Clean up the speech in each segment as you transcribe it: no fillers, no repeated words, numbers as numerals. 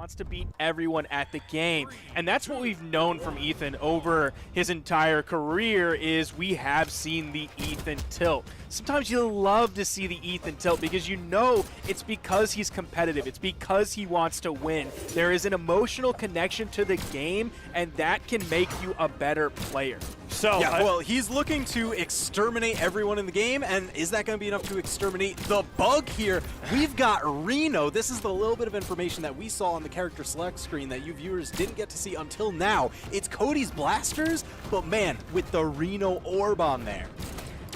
wants to beat everyone at the game. And that's what we've known from Ethan over his entire career is we have seen the Ethan tilt. Sometimes you love to see the Ethan tilt because you know it's because he's competitive. It's because he wants to win. There is an emotional connection to the game, and that can make you a better player. So, yeah, well, he's looking to exterminate everyone in the game, and is that going to be enough to exterminate the bug here? We've got Reno. This is the little bit of information that we saw on the character select screen that you viewers didn't get to see until now. It's Cody's blasters, but man, with the Reno orb on there.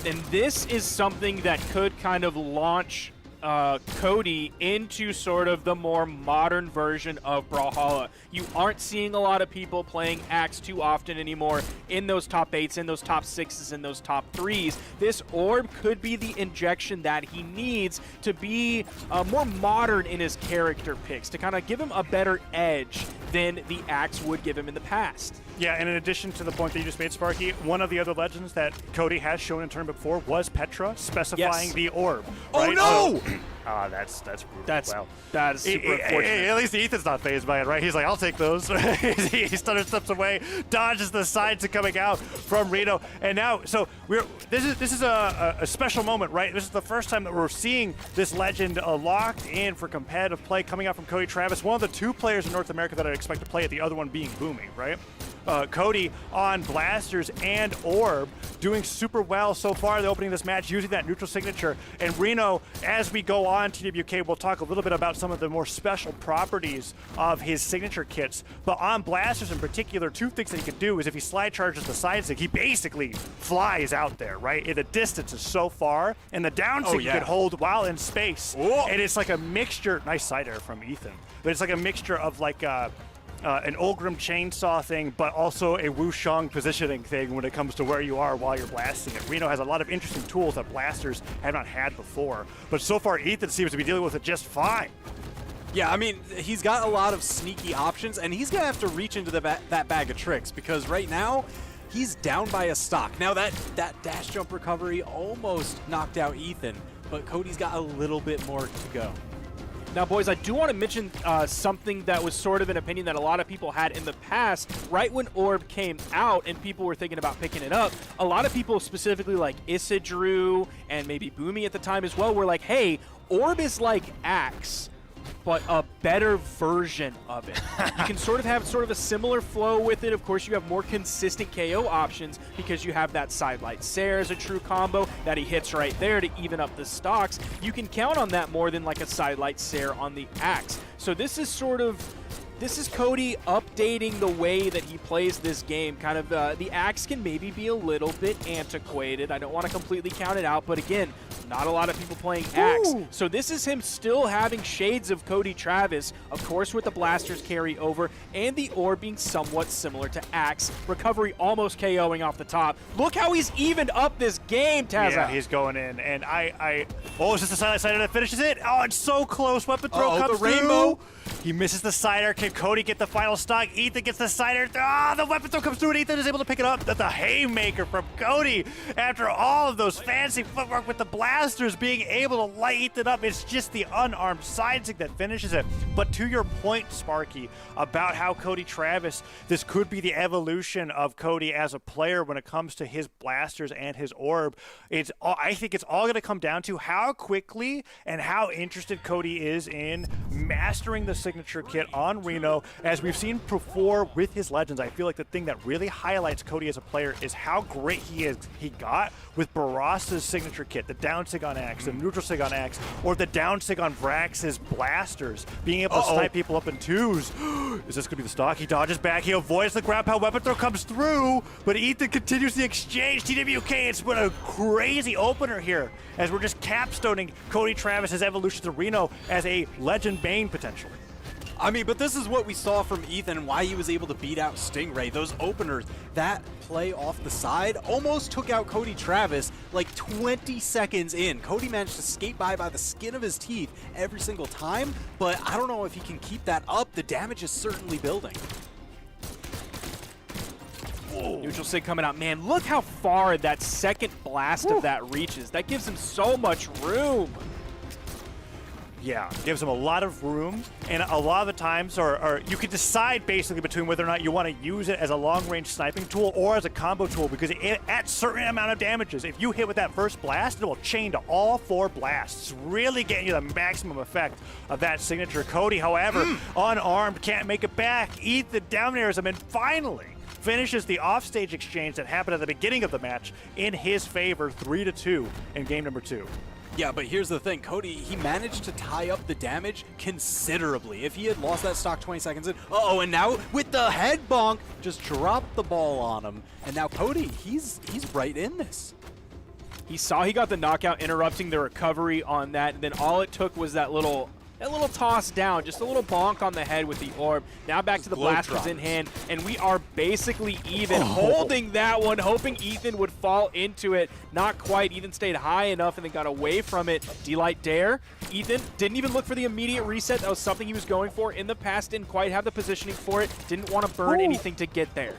And this is something that could kind of launch Cody into sort of the more modern version of Brawlhalla. You aren't seeing a lot of people playing Axe too often anymore in those top 8s, in those top 6s, in those top 3s. This orb could be the injection that he needs to be more modern in his character picks, to kind of give him a better edge than the Axe would give him in the past. Yeah, and in addition to the point that you just made, Sparky, one of the other legends that Cody has shown in tournament before was Petra, specifying the orb. Oh right? no! That's brutal. That is super unfortunate. At least Ethan's not phased by it, right? He's like, I'll take those. He stutter steps away, dodges the sides coming out from Reno, and now this is a special moment, right? This is the first time that we're seeing this legend locked in for competitive play coming out from Cody Travis, one of the 2 players in North America that I'd expect to play it, the other one being Booming, right? Cody on blasters and orb, doing super well so far. They're opening this match using that neutral signature. And Reno, as we go on TWK, we'll talk a little bit about some of the more special properties of his signature kits. But on blasters in particular, 2 things that he can do is if he slide charges the side stick, he basically flies out there, right? And the distance is so far, and the down stick you can hold while in space. And it's like a mixture. Nice side air from Ethan. But it's like a mixture of like an Ulgrim chainsaw thing, but also a Wushang positioning thing when it comes to where you are while you're blasting it. Reno has a lot of interesting tools that blasters have not had before, but so far Ethan seems to be dealing with it just fine. Yeah, I mean, he's got a lot of sneaky options, and he's going to have to reach into that bag of tricks, because right now, he's down by a stock. Now, that dash jump recovery almost knocked out Ethan, but Cody's got a little bit more to go. Now, boys, I do want to mention something that was sort of an opinion that a lot of people had in the past. Right when Orb came out and people were thinking about picking it up, a lot of people, specifically like Isidru and maybe Boomy at the time as well, were like, hey, Orb is like Axe, but a better version of it. You can sort of have a similar flow with it. Of course, you have more consistent KO options because you have that sidelight Sair as a true combo that he hits right there to even up the stocks. You can count on that more than like a sidelight Sair on the Axe. So this is Cody updating the way that he plays this game. Kind of the Axe can maybe be a little bit antiquated. I don't want to completely count it out, but again, not a lot of people playing Axe. So this is him still having shades of Cody Travis, of course with the blasters carry over, and the orb being somewhat similar to Axe. Recovery almost KOing off the top. Look how he's evened up this game, Tazza. Yeah, he's going in, and oh, is this the silent sider that finishes it? Oh, it's so close. Weapon throw comes the rainbow. He misses the sider. Can Cody get the final stock? Ethan gets the sider. Ah, the weapon throw comes through, and Ethan is able to pick it up. That's a haymaker from Cody. After all of those fancy footwork with the blasters, being able to light Ethan up, it's just the unarmed side stick that finishes it. But to your point, Sparky, about how Cody Travis, this could be the evolution of Cody as a player when it comes to his blasters and his orb. I think it's all going to come down to how quickly and how interested Cody is in mastering the signature kit on Reno. As we've seen before with his legends, I feel like the thing that really highlights Cody as a player is how great he got with Barrasa's signature kit, the down sig on Axe, the neutral sig on Axe, or the down sig on Vrax's blasters, being able to snipe people up in 2s. Is this going to be the stock? He dodges back, he avoids the ground pound, weapon throw comes through, but Ethan continues the exchange. TWK, it's been a crazy opener here, as we're just capstoning Cody Travis's evolution to Reno as a legend Bane potentially. I mean, but this is what we saw from Ethan and why he was able to beat out Stingray. Those openers, that play off the side almost took out Cody Travis like 20 seconds in. Cody managed to skate by the skin of his teeth every single time, but I don't know if he can keep that up. The damage is certainly building. Whoa. Neutral sig coming out. Man, look how far that second blast of that reaches. That gives him so much room. Yeah, gives him a lot of room, and a lot of the times, or you can decide basically between whether or not you want to use it as a long-range sniping tool or as a combo tool, because at certain amount of damages, if you hit with that first blast, it will chain to all 4 blasts, really getting you the maximum effect of that signature. Cody, however, unarmed, can't make it back. Ethan down airs him, and finally finishes the offstage exchange that happened at the beginning of the match in his favor, 3-2 in game number 2. Yeah, but here's the thing. Cody, he managed to tie up the damage considerably. If he had lost that stock 20 seconds in, and now with the head bonk, just dropped the ball on him. And now Cody, he's right in this. He saw he got the knockout, interrupting the recovery on that, and then all it took was that little toss down, just a little bonk on the head with the orb. Now back to the blasters in hand, and we are basically even, holding that one, hoping Ethan would fall into it. Not quite. Ethan stayed high enough and then got away from it. D-Light Dare. Ethan didn't even look for the immediate reset. That was something he was going for in the past. Didn't quite have the positioning for it. Didn't want to burn anything to get there.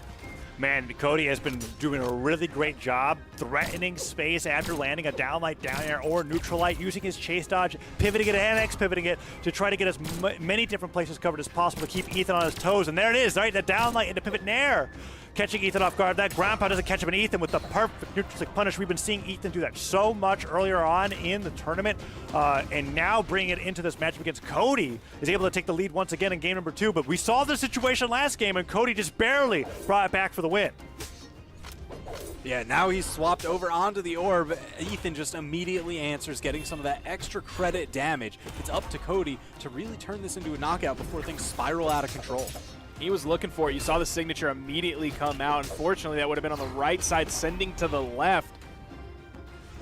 Man, Cody has been doing a really great job threatening space after landing a downlight down air or neutral light, using his chase dodge, pivoting it and X-pivoting it to try to get as many different places covered as possible to keep Ethan on his toes. And there it is, right? The downlight into pivot nair. Catching Ethan off guard. That ground pound doesn't catch him, and Ethan with the perfect neutral stick punish. We've been seeing Ethan do that so much earlier on in the tournament, and now bringing it into this matchup against Cody is able to take the lead once again in game number 2. But we saw the situation last game, and Cody just barely brought it back for the win. Yeah, now he's swapped over onto the orb. Ethan just immediately answers, getting some of that extra credit damage. It's up to Cody to really turn this into a knockout before things spiral out of control. He was looking for it. You saw the signature immediately come out. Unfortunately, that would have been on the right side, sending to the left.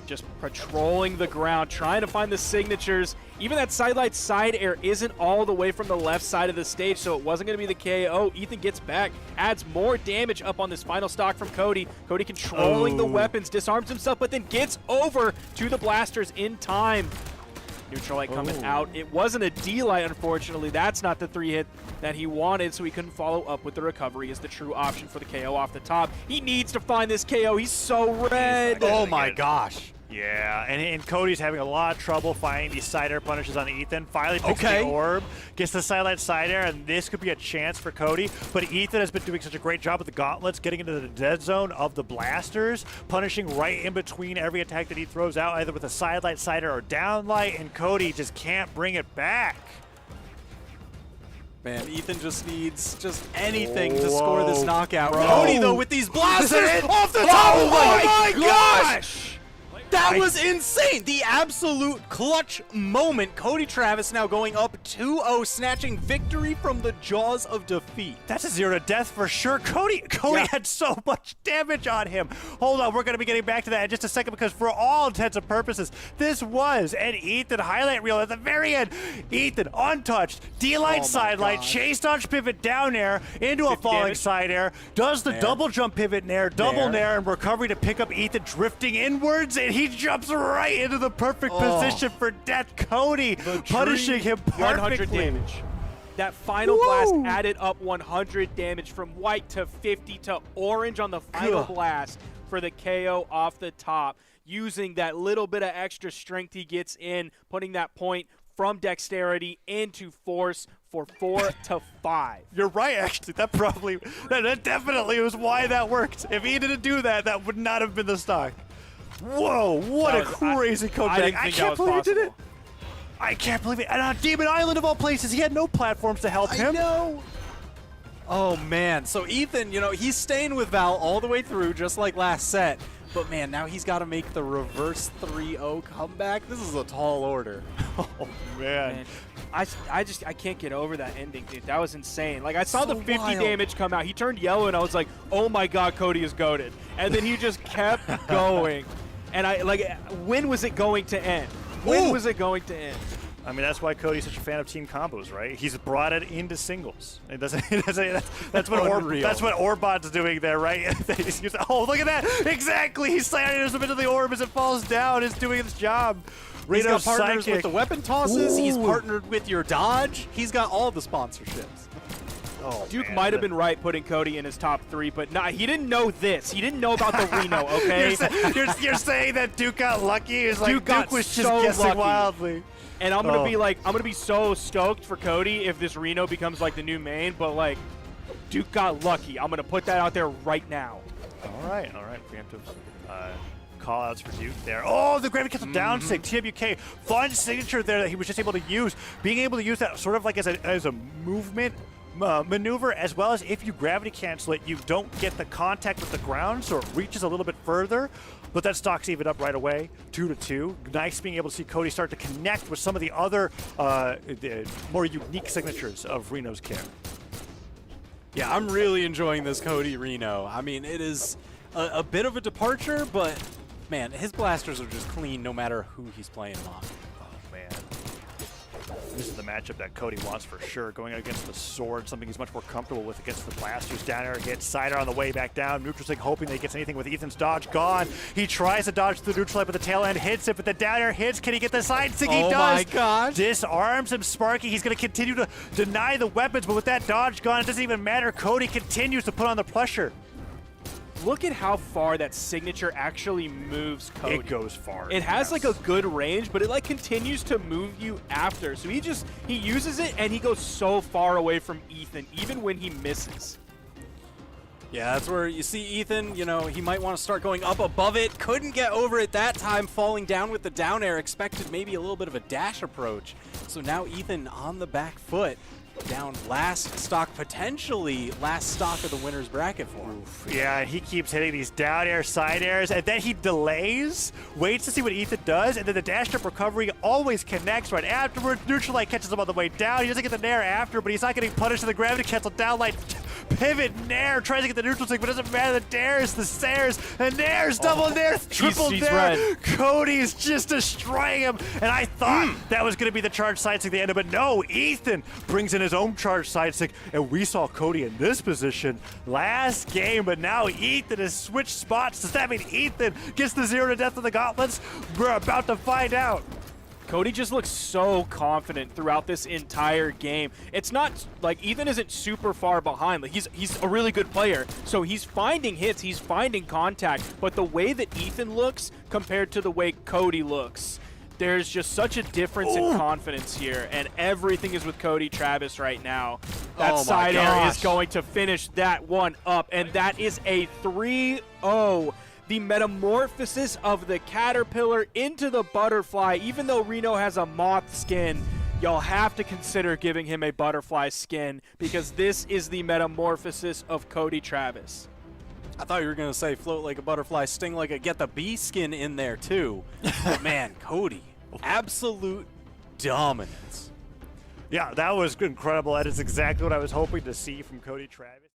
Just patrolling the ground, trying to find the signatures. Even that sidelight side air isn't all the way from the left side of the stage, so it wasn't going to be the KO. Ethan gets back, adds more damage up on this final stock from Cody. Cody controlling the weapons, disarms himself, but then gets over to the blasters in time. Neutral light coming out. It wasn't a D-light, unfortunately. That's not the 3-hit that he wanted, so he couldn't follow up with the recovery as the true option for the KO off the top. He needs to find this KO. He's so red. Oh my gosh. Yeah, and Cody's having a lot of trouble finding these side air punishes on Ethan. Finally picks the orb, gets the sidelight side air, and this could be a chance for Cody. But Ethan has been doing such a great job with the gauntlets, getting into the dead zone of the blasters, punishing right in between every attack that he throws out, either with a sidelight side air or downlight, and Cody just can't bring it back. Man, Ethan just needs anything to score this knockout. Cody, though, with these blasters off the top. Oh my gosh! That was insane! The absolute clutch moment. Cody Travis now going up 2-0, snatching victory from the jaws of defeat. That's a 0 to death for sure. Cody had so much damage on him. Hold on, we're going to be getting back to that in just a second, because for all intents and purposes, this was an Ethan highlight reel at the very end. Ethan, untouched, D-light sidelight, chase dodge pivot down air into a falling side air, does the double jump pivot nair, double nair, and recovery to pick up Ethan drifting inwards, and he jumps right into the perfect position for death. Cody punishing him perfectly. 100 damage. That final blast added up 100 damage from white to 50 to orange on the final blast for the KO off the top, using that little bit of extra strength he gets in, putting that point from dexterity into force for 4 to 5. You're right, actually. That definitely was why that worked. If he didn't do that, that would not have been the stock. Whoa, what a crazy comeback. I can't believe he did it. I can't believe it. And on Demon Island, of all places, he had no platforms to help him. I know. Oh, man. So Ethan, he's staying with Val all the way through, just like last set. But, man, now he's got to make the reverse 3-0 comeback. This is a tall order. Oh, man. I can't get over that ending, dude. That was insane. Like, I saw the 50 damage come out. He turned yellow, and I was like, oh, my God, Cody is goated. And then he just kept going. And when was it going to end? When was it going to end? I mean, that's why Cody's such a fan of team combos, right? He's brought it into singles. That's what Orbot's doing there, right? Oh, look at that! Exactly! He's sliding him into the orb as it falls down. Is doing its job. He's got partners with the weapon tosses. He's partnered with your dodge. He's got all the sponsorships. Oh, Duke man. might have been right putting Cody in his top 3, but nah, he didn't know this. He didn't know about the Reno, okay? You're saying that Duke got lucky? It's like Duke was just so guessing lucky. wildly. And I'm gonna be so stoked for Cody if this Reno becomes like the new main, but like Duke got lucky. I'm gonna put that out there right now. All right. Preemptive call-outs for Duke there. Oh, the gravity cancel down sig. TWK, fun signature there that he was just able to use. Being able to use that sort of like as a movement maneuver, as well as if you gravity cancel it, you don't get the contact with the ground, so it reaches a little bit further. But that stocks even up right away, 2-2. Nice being able to see Cody start to connect with some of the other more unique signatures of Reno's care. Yeah, I'm really enjoying this Cody Reno. I mean, it is a bit of a departure, but man, his blasters are just clean no matter who he's playing them on. Oh, man. This is the matchup that Cody wants for sure. Going against the sword, something he's much more comfortable with against the blasters. Down air hits, side air on the way back down. Neutral sig hoping that he gets anything with Ethan's dodge gone. He tries to dodge the neutral side, but the tail end hits it, but the down air hits. Can he get the side sig? He does. Oh my gosh. Disarms him, Sparky. He's going to continue to deny the weapons, but with that dodge gone, it doesn't even matter. Cody continues to put on the pressure. Look at how far that signature actually moves Cody. It goes far. It has like a good range, but it like continues to move you after. So he uses it and he goes so far away from Ethan, even when he misses. Yeah, that's where you see Ethan, you know, he might want to start going up above it. Couldn't get over it that time, falling down with the down air. Expected maybe a little bit of a dash approach. So now Ethan on the back foot. Down last stock, potentially last stock of the winner's bracket for him. Yeah, and he keeps hitting these down air, side airs, and then he delays, waits to see what Ethan does, and then the dash jump recovery always connects right afterwards. Neutral light catches him on the way down. He doesn't get the nair after, but he's not getting punished in the gravity cancel down light. Pivot, nair, tries to get the neutral stick, but it doesn't matter. The dares, the stairs, and nairs, double nair, triple he's nair. red. Cody's just destroying him, and I thought that was going to be the charge side stick at the end of it. No, Ethan brings in his own charge side stick, and we saw Cody in this position last game, but now Ethan has switched spots. Does that mean Ethan gets the 0 to death of the gauntlets? We're about to find out. Cody just looks so confident throughout this entire game. It's not like Ethan isn't super far behind. Like he's a really good player, so he's finding hits, he's finding contact. But the way that Ethan looks compared to the way Cody looks, there's just such a difference in confidence here, and everything is with Cody Travis right now. That side air is going to finish that one up, and that is a 3-0. The metamorphosis of the caterpillar into the butterfly. Even though Reno has a moth skin, y'all have to consider giving him a butterfly skin, because this is the metamorphosis of Cody Travis. I thought you were going to say float like a butterfly, sting like a get the bee skin in there too. But man, Cody, absolute dominance. Yeah, that was incredible. That is exactly what I was hoping to see from Cody Travis.